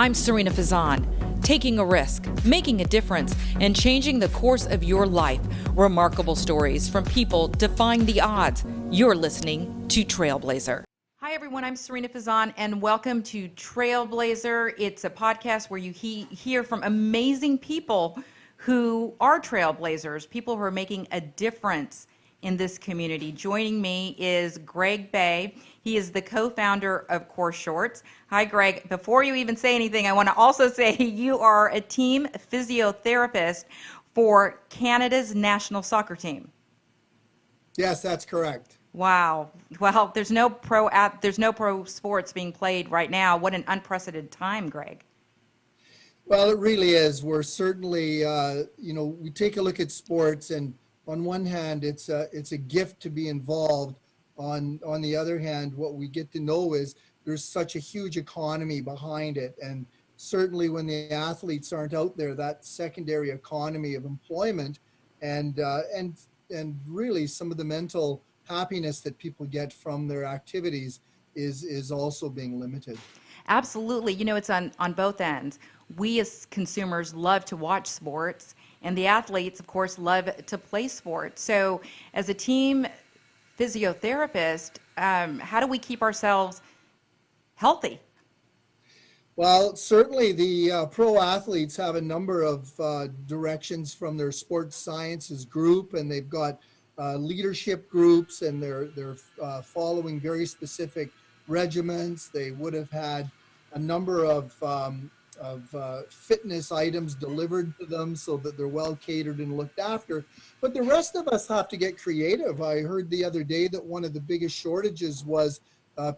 I'm Sarina Fazan. Taking a risk, making a difference, and changing the course of your life. Remarkable stories from people defying the odds. You're listening to Trailblazer. Hi, everyone. I'm Sarina Fazan, and welcome to Trailblazer. It's a podcast where you hear from amazing people who are trailblazers, people who are making a difference in this community. Joining me is Greg Bay. He is the co-founder of Coreshorts. Hi, Greg. Before you even say anything, I want to also say you are a team physiotherapist for Canada's national soccer team. Yes, that's correct. Wow. Well, there's no pro sports being played right now. What an unprecedented time, Greg. Well, it really is. We're certainly, we take a look at sports, and on one hand, it's a gift to be involved. On the other hand, what we get to know is there's such a huge economy behind it, and certainly when the athletes aren't out there, that secondary economy of employment, and really some of the mental happiness that people get from their activities is also being limited. Absolutely. You know, it's on both ends. We as consumers love to watch sports, and the athletes, of course, love to play sports. So as a team physiotherapist, how do we keep ourselves healthy? Well, certainly the pro athletes have a number of directions from their sports sciences group, and they've got leadership groups, and they're following very specific regimens. They would have had a number of fitness items delivered to them so that they're well catered and looked after. But the rest of us have to get creative. I heard the other day that one of the biggest shortages was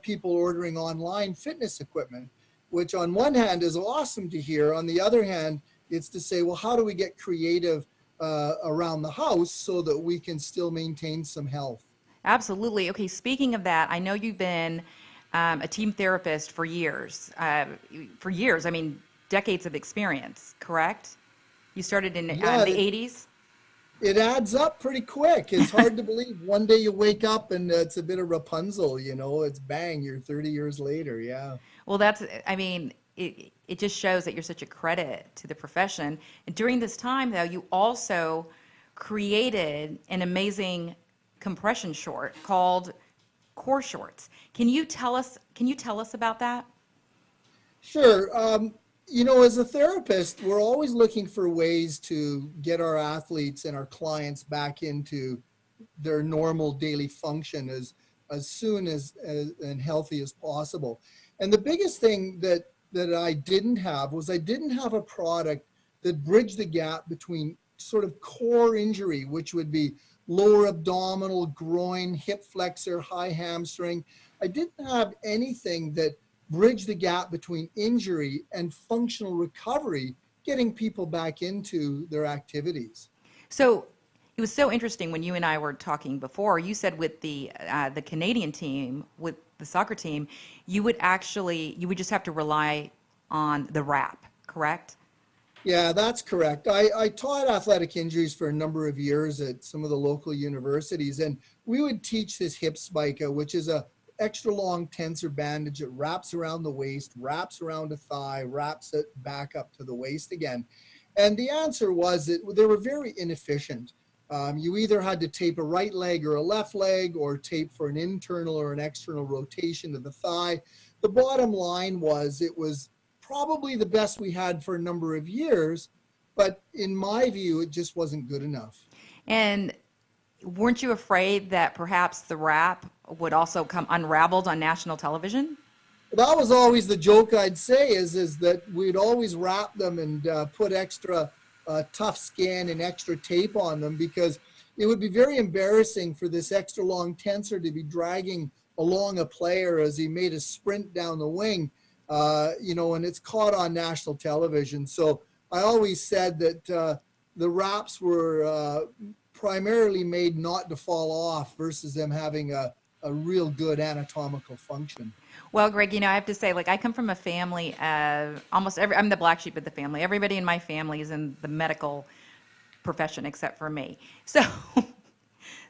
people ordering online fitness equipment, which on one hand is awesome to hear. On the other hand, it's to say, well, how do we get creative around the house so that we can still maintain some health? Absolutely. Okay, speaking of that, I know you've been a team therapist for years. I mean, decades of experience, correct? You started in the 80s? It adds up pretty quick. It's hard to believe. One day you wake up and it's a bit of Rapunzel, it's bang, you're 30 years later, yeah. Well, it just shows that you're such a credit to the profession. And during this time, though, you also created an amazing compression short called Coreshorts. Can you tell us about that? Sure. As a therapist, we're always looking for ways to get our athletes and our clients back into their normal daily function as soon as and healthy as possible. And the biggest thing that I didn't have was I didn't have a product that bridged the gap between sort of core injury, which would be lower abdominal, groin, hip flexor, high hamstring. I didn't have anything that bridged the gap between injury and functional recovery, getting people back into their activities. So it was so interesting when you and I were talking before. You said with the Canadian team, with the soccer team, you would just have to rely on the wrap, correct? Yeah, that's correct. I taught athletic injuries for a number of years at some of the local universities, and we would teach this hip spica, which is a extra long tensor bandage that wraps around the waist, wraps around a thigh, wraps it back up to the waist again. And the answer was that they were very inefficient. You either had to tape a right leg or a left leg, or tape for an internal or an external rotation of the thigh. The bottom line was it was probably the best we had for a number of years, but in my view, it just wasn't good enough. And weren't you afraid that perhaps the wrap would also come unraveled on national television? That was always the joke I'd say is that we'd always wrap them and put extra tough skin and extra tape on them, because it would be very embarrassing for this extra long tensor to be dragging along a player as he made a sprint down the wing, and it's caught on national television. So I always said that the wraps were primarily made not to fall off versus them having a real good anatomical function. Well, Greg, I have to say, I come from a family of I'm the black sheep of the family. Everybody in my family is in the medical profession except for me. So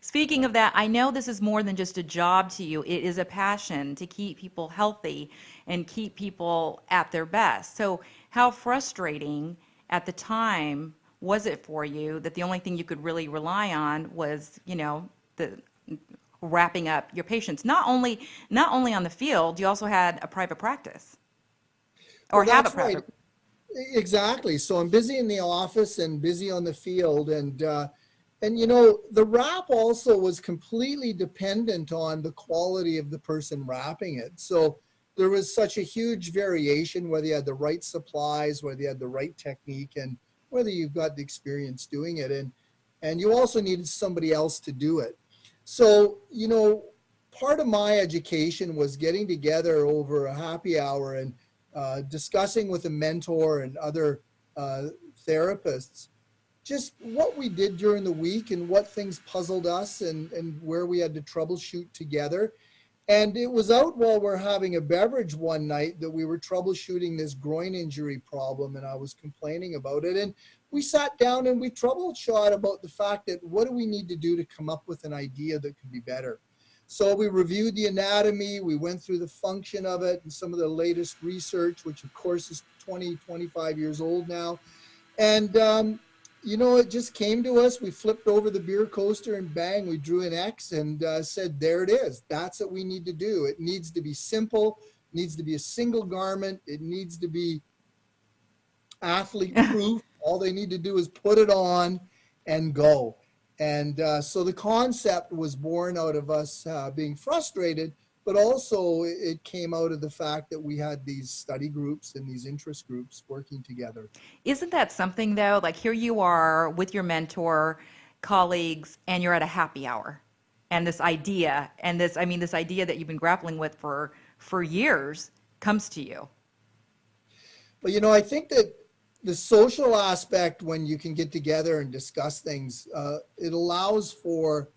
Speaking of that, I know this is more than just a job to you. It is a passion to keep people healthy and keep people at their best. So, how frustrating at the time was it for you that the only thing you could really rely on was, the wrapping up your patients? Not only on the field, you also had a private practice or Well, have a that's right. private. Exactly. So I'm busy in the office and busy on the field, and the wrap also was completely dependent on the quality of the person wrapping it. So there was such a huge variation whether you had the right supplies, whether you had the right technique, and whether you've got the experience doing it. And you also needed somebody else to do it. So, part of my education was getting together over a happy hour and discussing with a mentor and other therapists just what we did during the week and what things puzzled us and where we had to troubleshoot together. And it was out while we're having a beverage one night that we were troubleshooting this groin injury problem, and I was complaining about it. And we sat down and we troubleshot about the fact that what do we need to do to come up with an idea that could be better. So we reviewed the anatomy, we went through the function of it and some of the latest research, which of course is 20, 25 years old now. And, it just came to us. We flipped over the beer coaster and bang, we drew an X and said, there it is. That's what we need to do. It needs to be simple, it needs to be a single garment, it needs to be athlete proof. All they need to do is put it on and go. And so the concept was born out of us being frustrated, but also it came out of the fact that we had these study groups and these interest groups working together. Isn't that something though? Like here you are with your mentor, colleagues, and you're at a happy hour. And this idea, this idea that you've been grappling with for years comes to you. But I think that the social aspect, when you can get together and discuss things, it allows for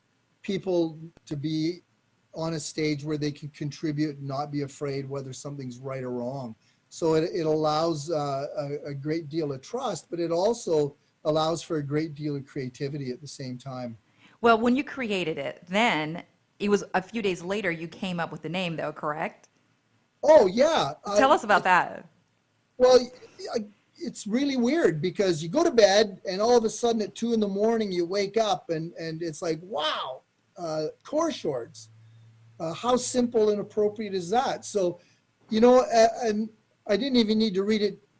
people to be on a stage where they can contribute and not be afraid whether something's right or wrong. So it allows a great deal of trust, but it also allows for a great deal of creativity at the same time. Well, when you created it, then it was a few days later you came up with the name though, correct? Oh, yeah. Tell us about that. Well, it's really weird because you go to bed and all of a sudden at 2 a.m. you wake up and it's like, wow, Coreshorts. How simple and appropriate is that? So, and I didn't even need to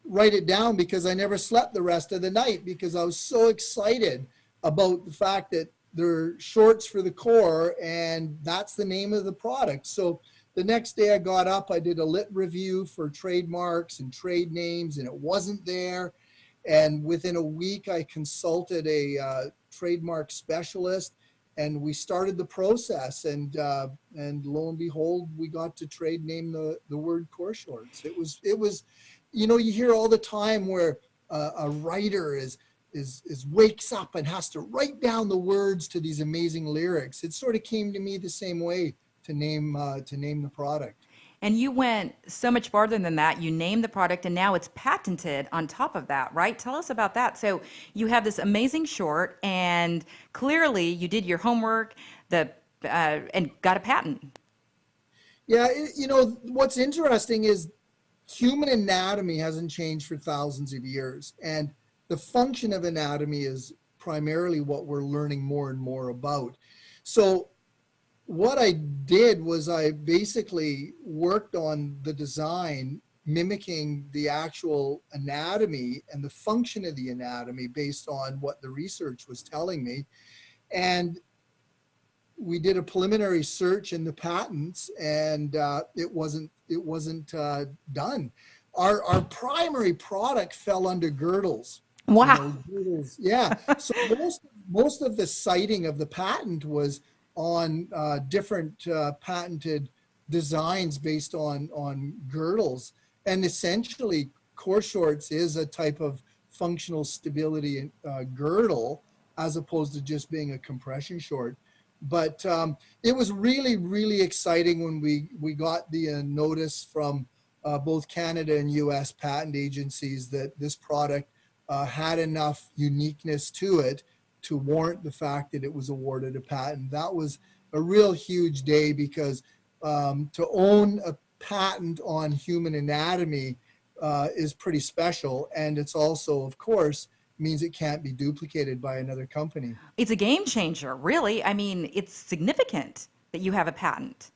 write it down because I never slept the rest of the night because I was so excited about the fact that they're shorts for the core and that's the name of the product. So the next day I got up, I did a lit review for trademarks and trade names and it wasn't there. And within a week I consulted a trademark specialist and we started the process and lo and behold, we got to trade name the word Coreshorts. It was, you hear all the time where a writer is wakes up and has to write down the words to these amazing lyrics. It sort of came to me the same way to name the product. And you went so much farther than that. You named the product and now it's patented on top of that, right? Tell us about that. So you have this amazing short and clearly you did your homework and got a patent. Yeah, what's interesting is human anatomy hasn't changed for thousands of years. And the function of anatomy is primarily what we're learning more and more about. So what I did was I basically worked on the design mimicking the actual anatomy and the function of the anatomy based on what the research was telling me. And we did a preliminary search in the patents and it wasn't done. Our primary product fell under girdles. Wow. Girdles. Yeah. So most of the citing of the patent was on different patented designs based on girdles. And essentially, Coreshorts is a type of functional stability girdle as opposed to just being a compression short. But it was really, really exciting when we got the notice from both Canada and US patent agencies that this product had enough uniqueness to it to warrant the fact that it was awarded a patent. That was a real huge day because to own a patent on human anatomy is pretty special. And it's also, of course, means it can't be duplicated by another company. It's a game changer, really. I mean, it's significant that you have a patent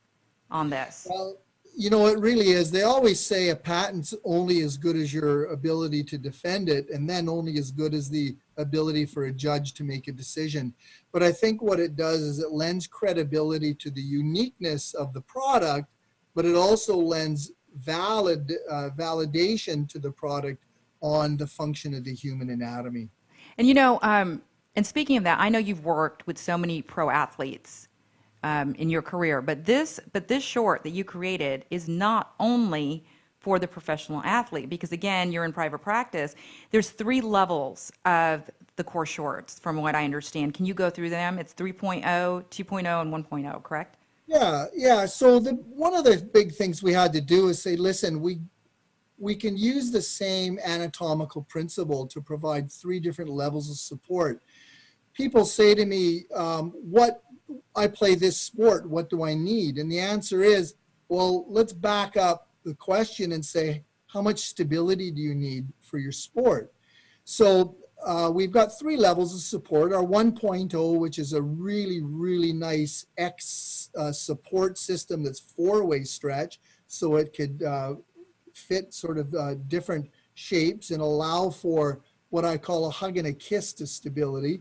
on this. Well, you know, it really is. They always say a patent's only as good as your ability to defend it, and then only as good as the ability for a judge to make a decision. But I think what it does is it lends credibility to the uniqueness of the product, but it also lends validation to the product on the function of the human anatomy. And and speaking of that, I know you've worked with so many pro athletes in your career, but this short that you created is not only for the professional athlete, because again, you're in private practice. There's 3 levels of the Coreshorts, from what I understand. Can you go through them? It's 3.0, 2.0, and 1.0, correct? Yeah. So one of the big things we had to do is say, listen, we can use the same anatomical principle to provide 3 different levels of support. People say to me, I play this sport, what do I need? And the answer is, well, let's back up the question and say, how much stability do you need for your sport? So we've got 3 levels of support. Our 1.0, which is a really, really nice X support system that's 4-way stretch, so it could fit sort of different shapes and allow for what I call a hug and a kiss to stability.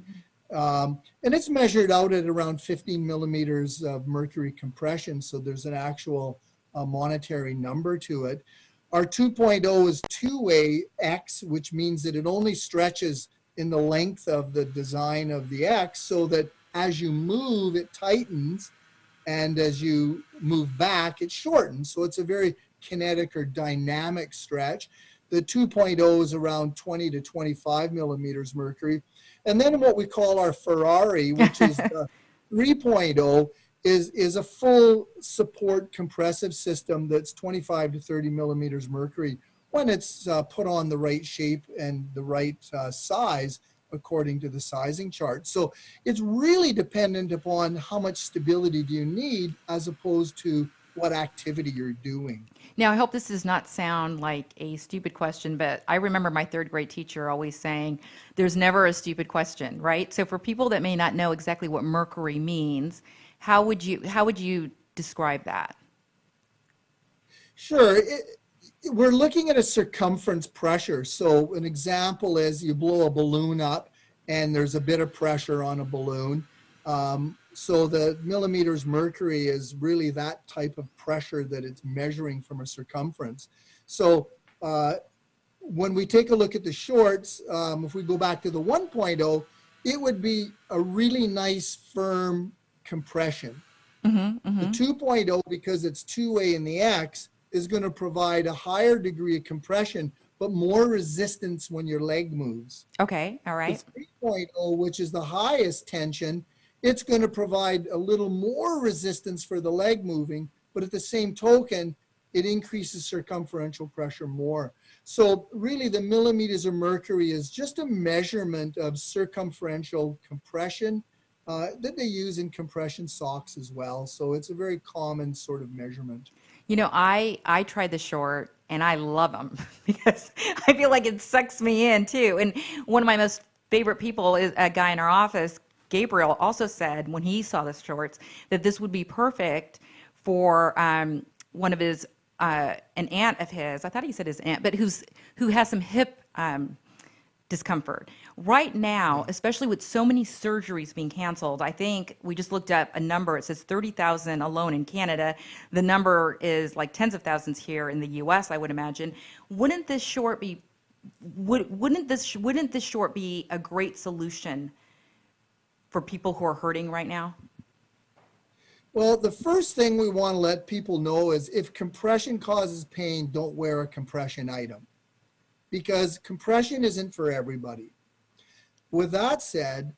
And it's measured out at around 15 millimeters of mercury compression, so there's an actual monetary number to it. Our 2.0 is 2-way X, which means that it only stretches in the length of the design of the X, so that as you move, it tightens, and as you move back, it shortens. So it's a very kinetic or dynamic stretch. The 2.0 is around 20 to 25 millimeters mercury. And then what we call our Ferrari, which is the 3.0, is a full support compressive system that's 25 to 30 millimeters mercury when it's put on the right shape and the right size according to the sizing chart. So it's really dependent upon how much stability do you need as opposed to what activity you're doing. Now, I hope this does not sound like a stupid question, but I remember my 3rd grade teacher always saying, there's never a stupid question, right? So for people that may not know exactly what mercury means, how would you describe that? Sure. We're looking at a circumference pressure. So an example is you blow a balloon up and there's a bit of pressure on a balloon. So the millimeters mercury is really that type of pressure that it's measuring from a circumference. So when we take a look at the shorts, if we go back to the 1.0, it would be a really nice firm compression. The 2.0, because it's 2-way in the X, is going to provide a higher degree of compression, but more resistance when your leg moves. Okay, all right. The 3.0, which is the highest tension, it's going to provide a little more resistance for the leg moving, but at the same token, it increases circumferential pressure more. So really the millimeters of mercury is just a measurement of circumferential compression that they use in compression socks as well. So it's a very common sort of measurement. I tried the short and I love them because I feel like it sucks me in too. And one of my most favorite people is a guy in our office, Gabriel, also said when he saw the shorts that this would be perfect for one of his an aunt of his. I thought he said his aunt, but who has some hip discomfort right now, especially with so many surgeries being canceled. I think we just looked up a number. It says 30,000 alone in Canada. The number is like tens of thousands here in the U.S. I would imagine. Wouldn't this short be a great solution for people who are hurting right now? Well, the first thing we want to let people know is if compression causes pain, don't wear a compression item, because compression isn't for everybody. With that said,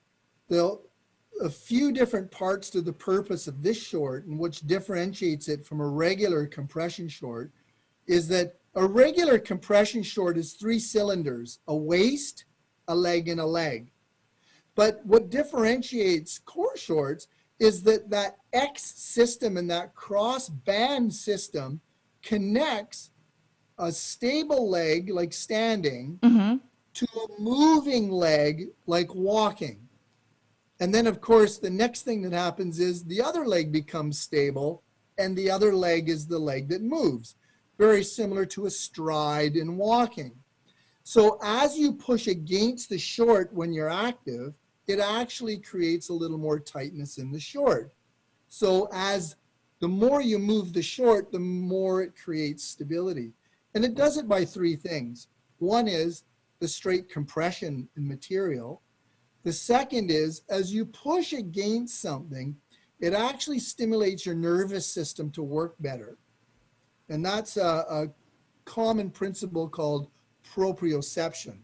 a few different parts to the purpose of this short, and which differentiates it from a regular compression short, is that a regular compression short is 3 cylinders, a waist, a leg, and a leg. But what differentiates Coreshorts is that that X system and that cross band system connects a stable leg, like standing, to a moving leg, like walking. And then, of course, the next thing that happens is the other leg becomes stable, and the other leg is the leg that moves. Very similar to a stride in walking. So as you push against the short when you're active, it actually creates a little more tightness in the short. So as the more you move the short, the more it creates stability. And it does it by three things. One is the straight compression in material. The second is, as you push against something, it actually stimulates your nervous system to work better. And that's a common principle called proprioception.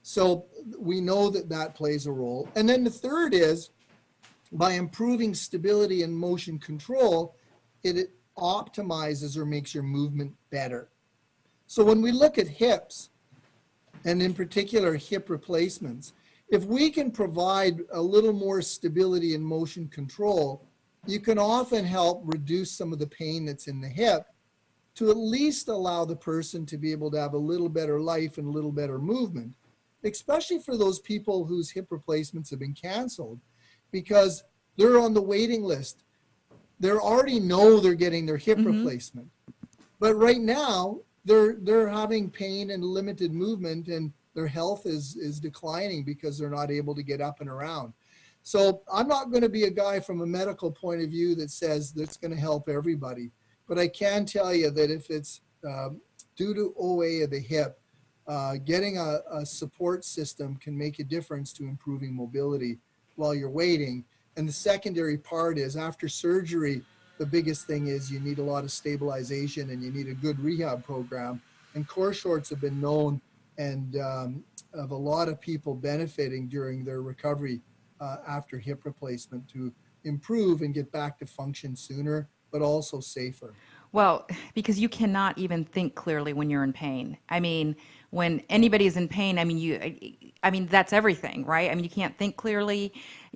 So we know that that plays a role. And then the third is, by improving stability and motion control, it optimizes or makes your movement better. So when we look at hips, and in particular hip replacements, if we can provide a little more stability and motion control, you can often help reduce some of the pain that's in the hip to at least allow the person to be able to have a little better life and a little better movement, especially for those people whose hip replacements have been canceled because they're on the waiting list. They already know they're getting their hip replacement, but right now they're having pain and limited movement, and their health is declining because they're not able to get up and around. So I'm not going to be a guy from a medical point of view that says that's going to help everybody. But I can tell you that if it's due to OA of the hip, getting a support system can make a difference to improving mobility while you're waiting. And the secondary part is after surgery, the biggest thing is you need a lot of stabilization and you need a good rehab program. And Coreshorts have been known and of a lot of people benefiting during their recovery after hip replacement to improve and get back to function sooner, but also safer. Well, because you cannot even think clearly when you're in pain. I mean, when anybody's in pain, I mean, that's everything, right? I mean, you can't think clearly.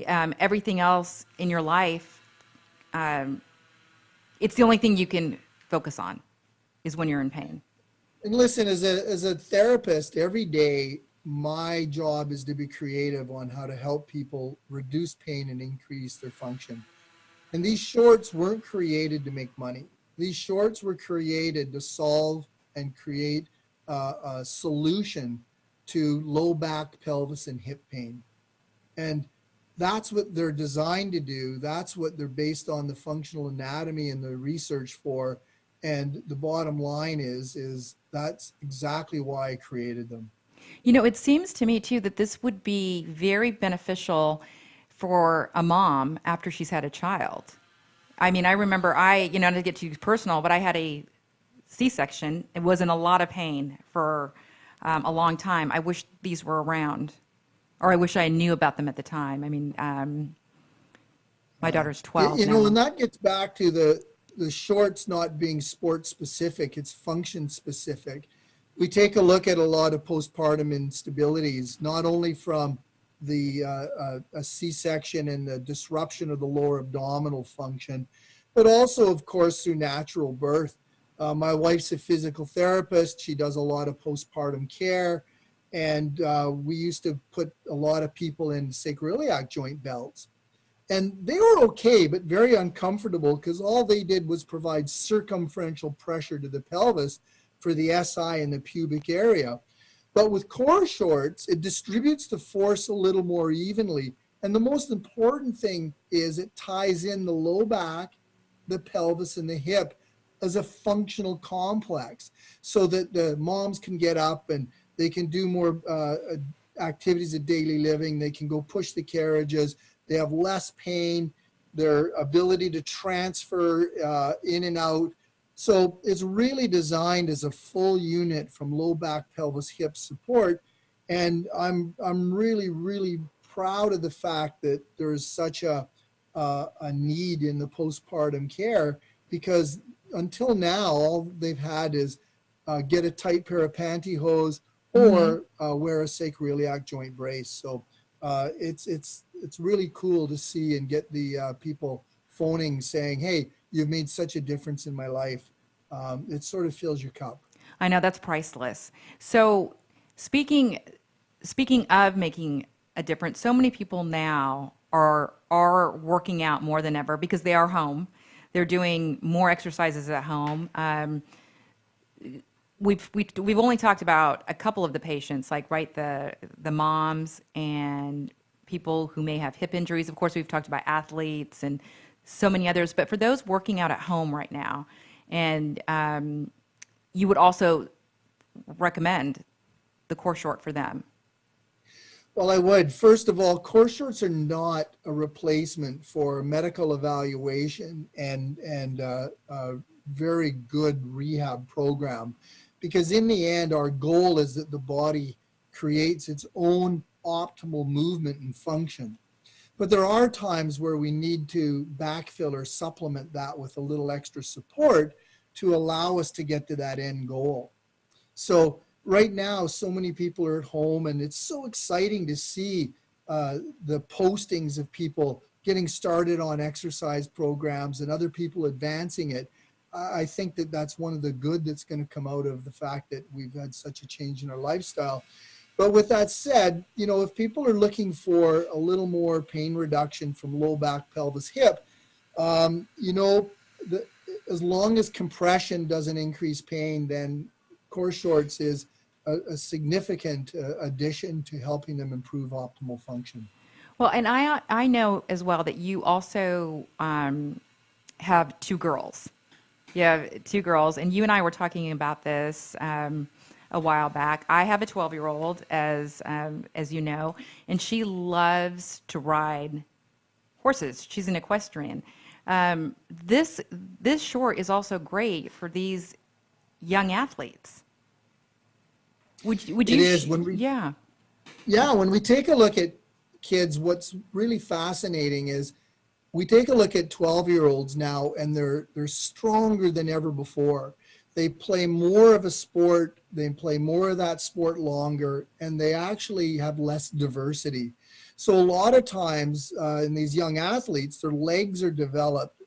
Everything else in your life, it's the only thing you can focus on is when you're in pain. And listen, as a therapist, every day, my job is to be creative on how to help people reduce pain and increase their function. And these shorts weren't created to make money. These shorts were created to solve and create a solution to low back, pelvis, and hip pain. And that's what they're designed to do. That's what they're based on the functional anatomy and the research for. And the bottom line is that's exactly why I created them. You know, it seems to me too that this would be very beneficial for a mom after she's had a child. I mean, I remember not to get too personal, but I had a C-section. It was in a lot of pain for a long time. I wish these were around, or I wish I knew about them at the time. I mean, my daughter's 12 You know, now. and that gets back to the shorts not being sport specific, it's function specific. We take a look at a lot of postpartum instabilities, not only from a C-section and the disruption of the lower abdominal function, but also, of course, through natural birth. My wife's a physical therapist. She does a lot of postpartum care. And we used to put a lot of people in sacroiliac joint belts. And they were okay, but very uncomfortable because all they did was provide circumferential pressure to the pelvis for the SI and the pubic area. But with Coreshorts, it distributes the force a little more evenly. And the most important thing is it ties in the low back, the pelvis, and the hip as a functional complex so that the moms can get up and they can do more activities of daily living. They can go push the carriages. They have less pain, their ability to transfer in and out. So it's really designed as a full unit from low back, pelvis, hip support. And I'm really, really proud of the fact that there is such a need in the postpartum care, because until now, all they've had is get a tight pair of pantyhose or wear a sacroiliac joint brace. So It's really cool to see and get the people phoning saying, "Hey, you've made such a difference in my life." It sort of fills your cup. I know that's priceless. So speaking speaking of making a difference, so many people now are working out more than ever because they are home. They're doing more exercises at home. We've only talked about a couple of the patients, like right the moms and people who may have hip injuries. Of course, we've talked about athletes and so many others. But for those working out at home right now, and you would also recommend the core short for them. Well, I would. First of all, Coreshorts are not a replacement for medical evaluation and a very good rehab program, because in the end, our goal is that the body creates its own optimal movement and function. But there are times where we need to backfill or supplement that with a little extra support to allow us to get to that end goal. So right now, so many people are at home, and it's so exciting to see the postings of people getting started on exercise programs and other people advancing it. I think that that's one of the good that's going to come out of the fact that we've had such a change in our lifestyle. But with that said, if people are looking for a little more pain reduction from low back, pelvis, hip, as long as compression doesn't increase pain, then Coreshorts is a significant addition to helping them improve optimal function. Well, and I know as well that you also have two girls. You have two girls, and you and I were talking about this a while back. I have a 12-year-old, as you know, and she loves to ride horses. She's an equestrian. This short is also great for these young athletes. Would you? It is yeah. Yeah, when we take a look at kids, what's really fascinating is we take a look at 12-year-olds now, and they're stronger than ever before. They play more of a sport, they play more of that sport longer, and they actually have less diversity. So a lot of times in these young athletes, their legs are developed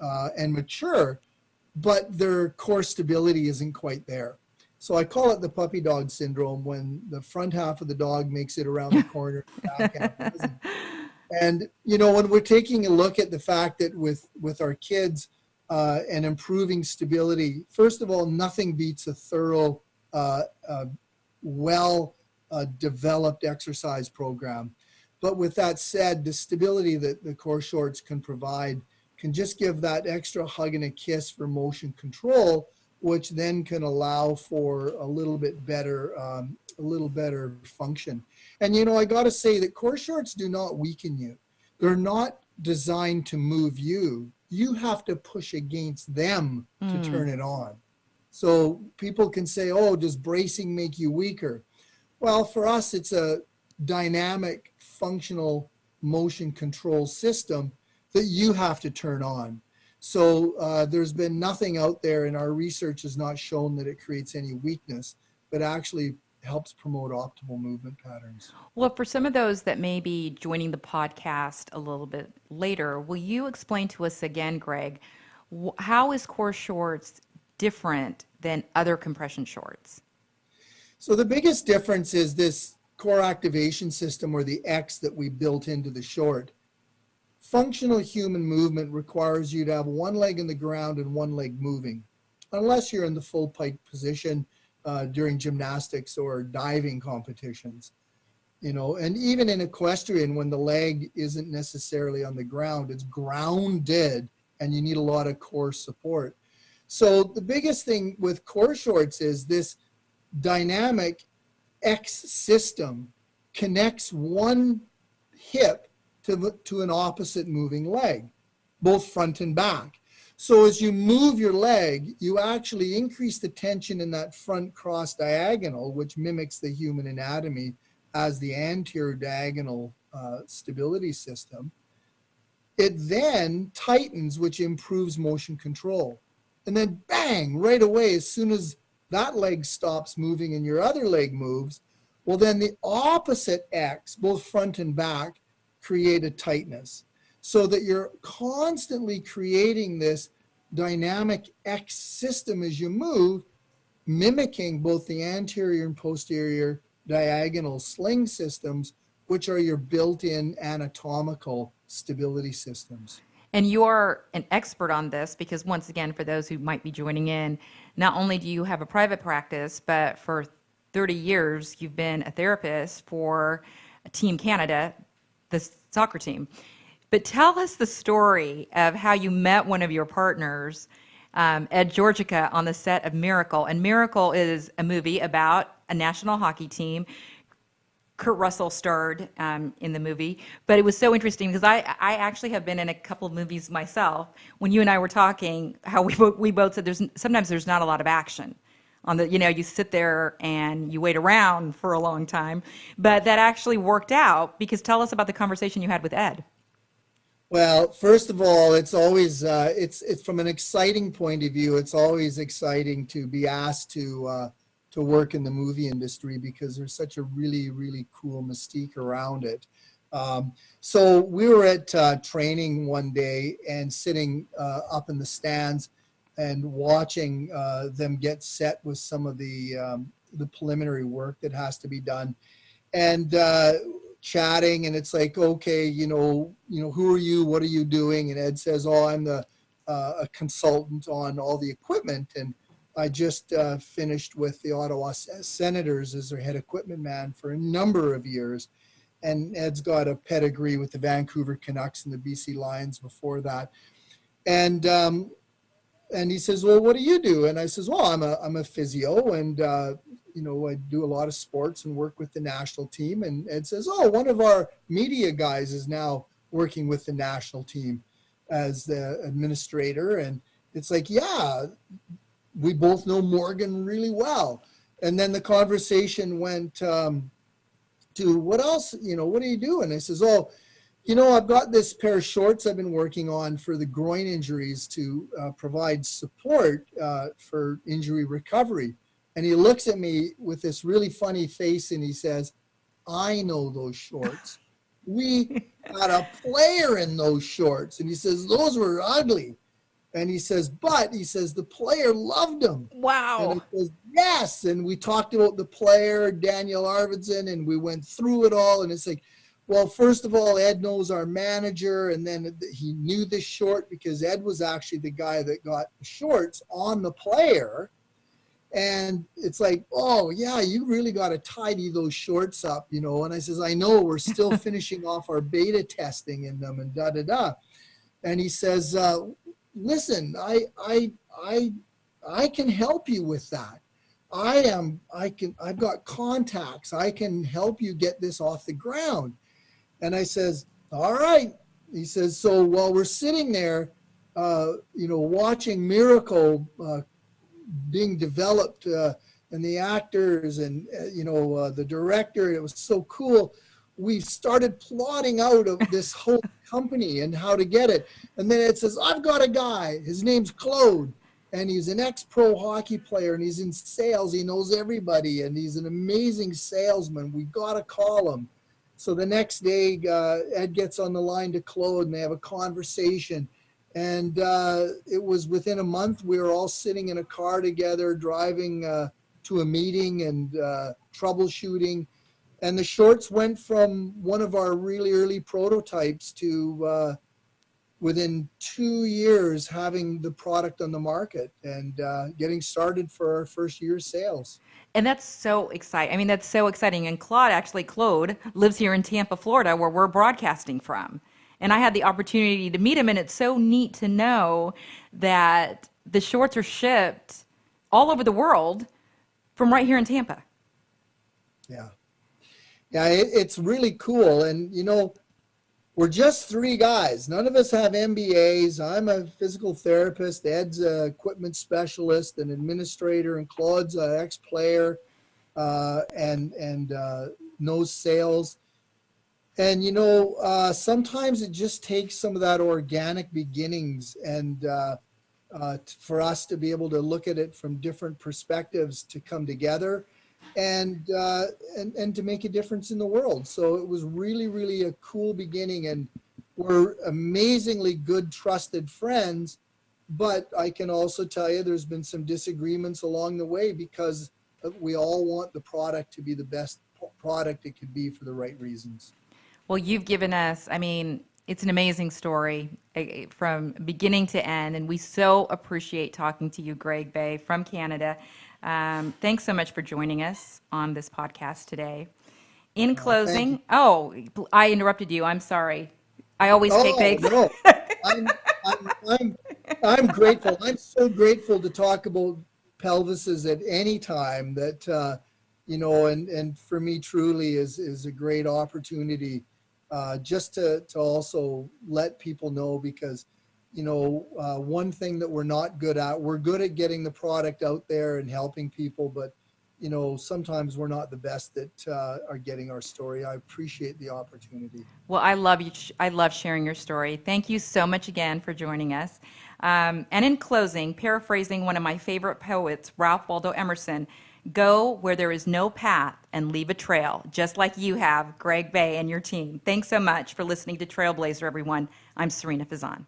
and mature, but their core stability isn't quite there. So I call it the puppy dog syndrome, when the front half of the dog makes it around the corner, the back half doesn't. And, when we're taking a look at the fact that with our kids and improving stability, first of all, nothing beats a thorough, well-developed exercise program. But with that said, the stability that the Coreshorts can provide can just give that extra hug and a kiss for motion control, which then can allow for a little better function. And I got to say that Coreshorts do not weaken you. They're not designed to move you. You have to push against them to turn it on. So people can say, "Oh, does bracing make you weaker?" Well, for us, it's a dynamic, functional motion control system that you have to turn on. So there's been nothing out there, and our research has not shown that it creates any weakness, but actually helps promote optimal movement patterns. Well, for some of those that may be joining the podcast a little bit later, will you explain to us again, Greg, how is core shorts different than other compression shorts? So the biggest difference is this core activation system, or the X that we built into the short. Functional human movement requires you to have one leg in the ground and one leg moving, unless you're in the full pike position during gymnastics or diving competitions. And even in equestrian, when the leg isn't necessarily on the ground, it's grounded, and you need a lot of core support. So the biggest thing with Coreshorts is this dynamic X system connects one hip to an opposite moving leg, both front and back. So as you move your leg, you actually increase the tension in that front cross diagonal, which mimics the human anatomy as the anterior diagonal stability system. It then tightens, which improves motion control. And then bang, right away, as soon as that leg stops moving and your other leg moves, Well, then the opposite X, both front and back, create a tightness, so that you're constantly creating this dynamic X system as you move, mimicking both the anterior and posterior diagonal sling systems, which are your built-in anatomical stability systems. And you're an expert on this because, once again, for those who might be joining in, not only do you have a private practice, but for 30 years, you've been a therapist for Team Canada, the soccer team. But tell us the story of how you met one of your partners, Ed Georgica, on the set of Miracle. And Miracle is a movie about a national hockey team. Kurt Russell starred in the movie, but it was so interesting because I actually have been in a couple of movies myself. When you and I were talking, how we both said sometimes there's not a lot of action on the, you sit there and you wait around for a long time, but that actually worked out. Because tell us about the conversation you had with Ed. Well, first of all, it's always it's from an exciting point of view. It's always exciting to be asked to work in the movie industry because there's such a really, really cool mystique around it. So we were at training one day and sitting up in the stands and watching them get set with some of the preliminary work that has to be done, and chatting. And it's like, okay, who are you? What are you doing? And Ed says, oh, I'm a consultant on all the equipment, and I just finished with the Ottawa Senators as their head equipment man for a number of years. And Ed's got a pedigree with the Vancouver Canucks and the BC Lions before that. And he says, well, what do you do? And I says, well, I'm a physio, and I do a lot of sports and work with the national team. And Ed says, oh, one of our media guys is now working with the national team as the administrator. And it's like, yeah, we both know Morgan really well. And then the conversation went to what else, what do you do? And I says, oh, I've got this pair of shorts I've been working on for the groin injuries to provide support for injury recovery. And he looks at me with this really funny face and he says, I know those shorts. We had a player in those shorts. And he says, those were ugly. And he says, but he says, the player loved them. Wow. And I says, yes. And we talked about the player, Daniel Arvidsson, and we went through it all. And it's like, well, first of all, Ed knows our manager. And then he knew this short because Ed was actually the guy that got the shorts on the player. And it's like, oh, yeah, you really got to tidy those shorts up, And I says, I know, we're still finishing off our beta testing in them and da-da-da. And he says, listen, I can help you with that. I've got contacts. I can help you get this off the ground. And I says, all right. He says, so while we're sitting there, watching Miracle being developed and the actors and, the director, it was so cool. We started plotting out of this whole company and how to get it. And then it says, I've got a guy, his name's Claude, and he's an ex-pro hockey player and he's in sales. He knows everybody and he's an amazing salesman. We got to call him. So the next day, Ed gets on the line to Claude and they have a conversation. And it was within a month, we were all sitting in a car together, driving to a meeting and troubleshooting. And the shorts went from one of our really early prototypes to within 2 years having the product on the market and getting started for our first year's sales. And that's so exciting. I mean, that's so exciting. And Claude lives here in Tampa, Florida, where we're broadcasting from. And I had the opportunity to meet him, and it's so neat to know that the shorts are shipped all over the world from right here in Tampa. Yeah. Yeah, it's really cool. And, we're just 3 guys. None of us have MBAs. I'm a physical therapist. Ed's an equipment specialist and administrator, and Claude's an ex-player and knows sales. And, sometimes it just takes some of that organic beginnings and for us to be able to look at it from different perspectives to come together. and to make a difference in the world. So it was really, really a cool beginning, and we're amazingly good, trusted friends. But I can also tell you there's been some disagreements along the way because we all want the product to be the best product it could be for the right reasons. Well, you've given us, I mean, it's an amazing story from beginning to end, and we so appreciate talking to you, Greg Bay from Canada. Thanks so much for joining us on this podcast today. In Thank you. closing, oh, I interrupted you. I'm sorry. I always take Oh things. no, I'm I'm I'm I'm grateful. I'm so grateful to talk about pelvises at any time. That and for me truly is a great opportunity, just to also let people know, because one thing that we're not good at, we're good at getting the product out there and helping people, but sometimes we're not the best that are getting our story. I appreciate the opportunity. Well, I love you. I love sharing your story. Thank you so much again for joining us. And in closing, paraphrasing one of my favorite poets, Ralph Waldo Emerson, go where there is no path and leave a trail, just like you have, Greg Bay and your team. Thanks so much for listening to Trailblazer, everyone. I'm Sarina Fazan.